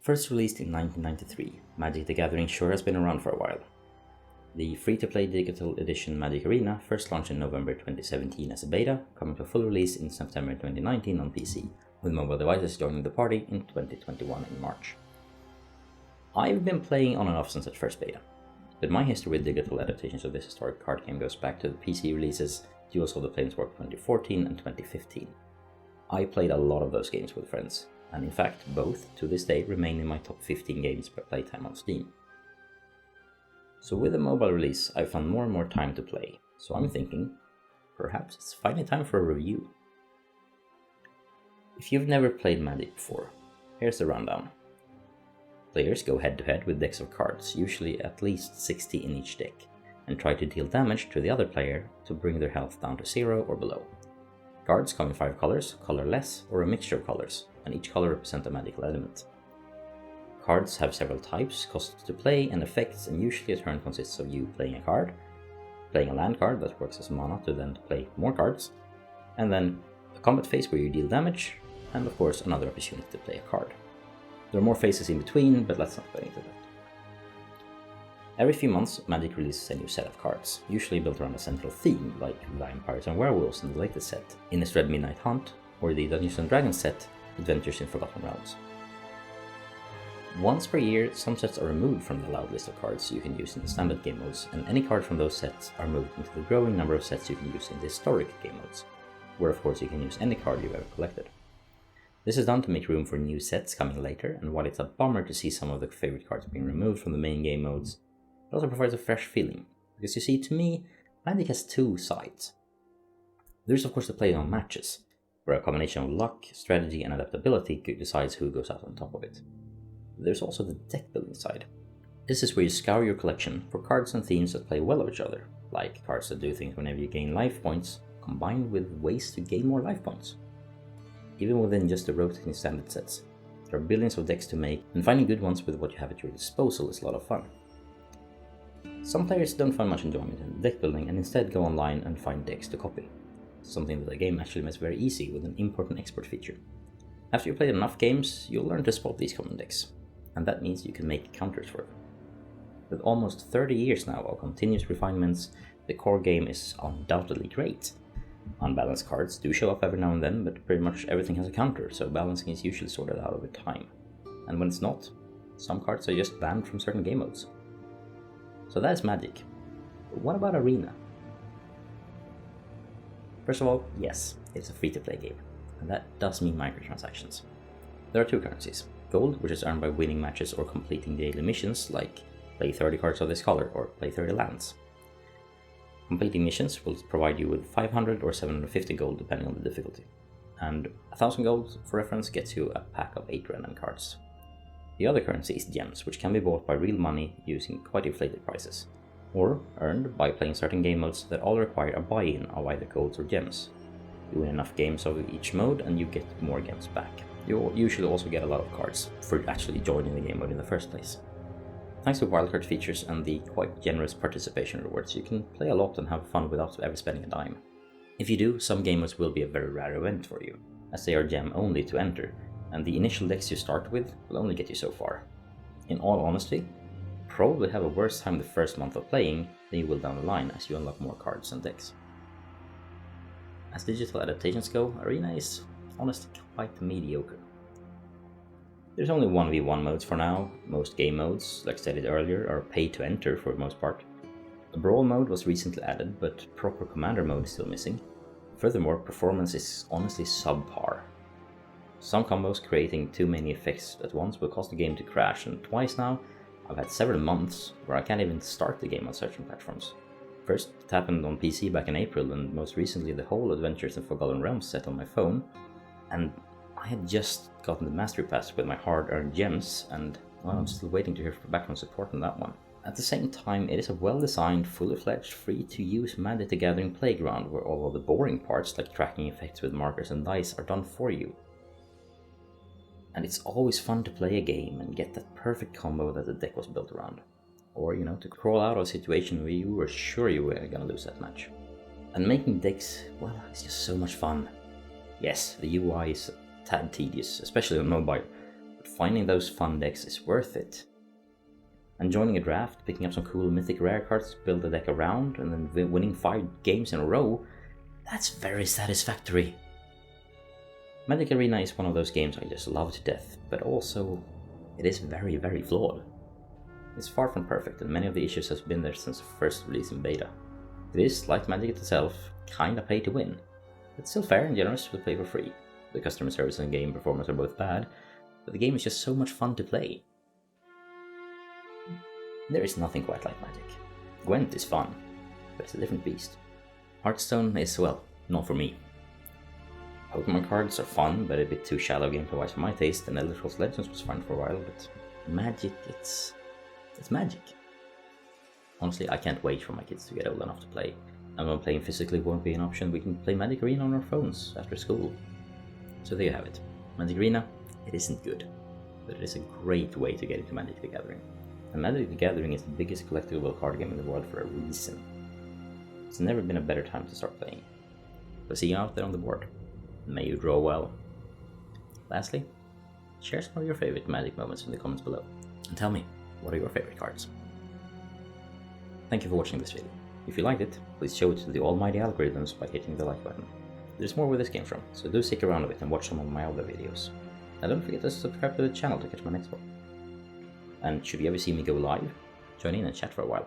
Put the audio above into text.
First released in 1993, Magic the Gathering sure has been around for a while. The free-to-play digital edition Magic Arena first launched in November 2017 as a beta, coming to a full release in September 2019 on PC, with mobile devices joining the party in 2021 in March. I've been playing on and off since its first beta, but my history with digital adaptations of this historic card game goes back to the PC releases Duels of the Planeswalker 2014 and 2015. I played a lot of those games with friends, and in fact both, to this day, remain in my top 15 games per playtime on Steam. So with the mobile release, I've found more and more time to play, so I'm thinking, perhaps it's finally time for a review. If you've never played Magic before, here's the rundown. Players go head to head with decks of cards, usually at least 60 in each deck, and try to deal damage to the other player to bring their health down to 0 or below. Cards come in 5 colors, colorless, or a mixture of colors, and each color represents a magical element. Cards have several types, costs to play, and effects, and usually a turn consists of you playing a card, playing a land card that works as mana to then play more cards, and then a combat phase where you deal damage, and of course another opportunity to play a card. There are more phases in between, but let's not go into that. Every few months, Magic releases a new set of cards, usually built around a central theme, like Vampires and Werewolves in the latest set, Innistrad Midnight Hunt, or the Dungeons & Dragons set, Adventures in Forgotten Realms. Once per year, some sets are removed from the allowed list of cards you can use in the standard game modes, and any card from those sets are moved into the growing number of sets you can use in the historic game modes, where of course you can use any card you've ever collected. This is done to make room for new sets coming later, and while it's a bummer to see some of the favorite cards being removed from the main game modes, it also provides a fresh feeling, because you see, to me, Magic has two sides. There's of course the play on matches, where a combination of luck, strategy and adaptability decides who goes out on top of it. There's also the deck building side. This is where you scour your collection for cards and themes that play well with each other, like cards that do things whenever you gain life points, combined with ways to gain more life points. Even within just the rotating standard sets, there are billions of decks to make, and finding good ones with what you have at your disposal is a lot of fun. Some players don't find much enjoyment in deck building and instead go online and find decks to copy, something that the game actually makes very easy with an import and export feature. After you play enough games, you'll learn to spot these common decks, and that means you can make counters for them. With almost 30 years now of continuous refinements, the core game is undoubtedly great. Unbalanced cards do show up every now and then, but pretty much everything has a counter, so balancing is usually sorted out over time. And when it's not, some cards are just banned from certain game modes. So that's Magic. But what about Arena? First of all, yes, it's a free-to-play game, and that does mean microtransactions. There are two currencies. Gold, which is earned by winning matches or completing daily missions, like play 30 cards of this color or play 30 lands. Completing missions will provide you with 500 or 750 gold depending on the difficulty, and 1000 gold, for reference, gets you a pack of 8 random cards. The other currency is gems, which can be bought by real money using quite inflated prices, or earned by playing certain game modes that all require a buy-in of either golds or gems. You win enough games of each mode and you get more gems back. You'll usually also get a lot of cards for actually joining the game mode in the first place. Thanks to wildcard features and the quite generous participation rewards, you can play a lot and have fun without ever spending a dime. If you do, some game modes will be a very rare event for you, as they are gem only to enter, and the initial decks you start with will only get you so far. In all honesty, you probably have a worse time the first month of playing than you will down the line as you unlock more cards and decks. As digital adaptations go, Arena is honestly quite mediocre. There's only 1v1 modes for now. Most game modes, like stated earlier, are pay to enter for the most part. The Brawl mode was recently added, but proper Commander mode is still missing. Furthermore, performance is honestly subpar. Some combos creating too many effects at once will cause the game to crash, and twice now I've had several months where I can't even start the game on certain platforms. First, it happened on PC back in April, and most recently the whole Adventures in Forgotten Realms set on my phone, and I had just gotten the Mastery Pass with my hard-earned gems, and well, I'm still waiting to hear back from support on that one. At the same time, it is a well-designed, fully-fledged, free-to-use Magic the Gathering playground where all of the boring parts like tracking effects with markers and dice are done for you. And it's always fun to play a game and get that perfect combo that the deck was built around. Or, to crawl out of a situation where you were sure you were gonna lose that match. And making decks, well, it's just so much fun. Yes, the UI is a tad tedious, especially on mobile, but finding those fun decks is worth it. And joining a draft, picking up some cool mythic rare cards to build a deck around, and then winning 5 games in a row, that's very satisfactory. Magic Arena is one of those games I just love to death, but also it is very, very flawed. It's far from perfect, and many of the issues have been there since the first release in beta. It is, like Magic itself, kinda pay to win. It's still fair and generous to play for free. The customer service and game performance are both bad, but the game is just so much fun to play. There is nothing quite like Magic. Gwent is fun, but it's a different beast. Hearthstone is, well, not for me. Pokemon cards are fun, but a bit too shallow gameplay-wise for my taste, and Elder Scrolls Legends was fun for a while, but Magic, it's Magic. Honestly, I can't wait for my kids to get old enough to play, and when playing physically won't be an option, we can play Magic Arena on our phones after school. So there you have it. Magic Arena, it isn't good, but it is a great way to get into Magic the Gathering. And Magic the Gathering is the biggest collectible card game in the world for a reason. It's never been a better time to start playing. So see you out there on the board. May you draw well. Lastly, share some of your favorite Magic moments in the comments below, and tell me, what are your favorite cards? Thank you for watching this video. If you liked it, please show it to the almighty algorithms by hitting the like button. There's more where this came from, so do stick around a bit and watch some of my other videos. And don't forget to subscribe to the channel to catch my next one. And should you ever see me go live, join in and chat for a while.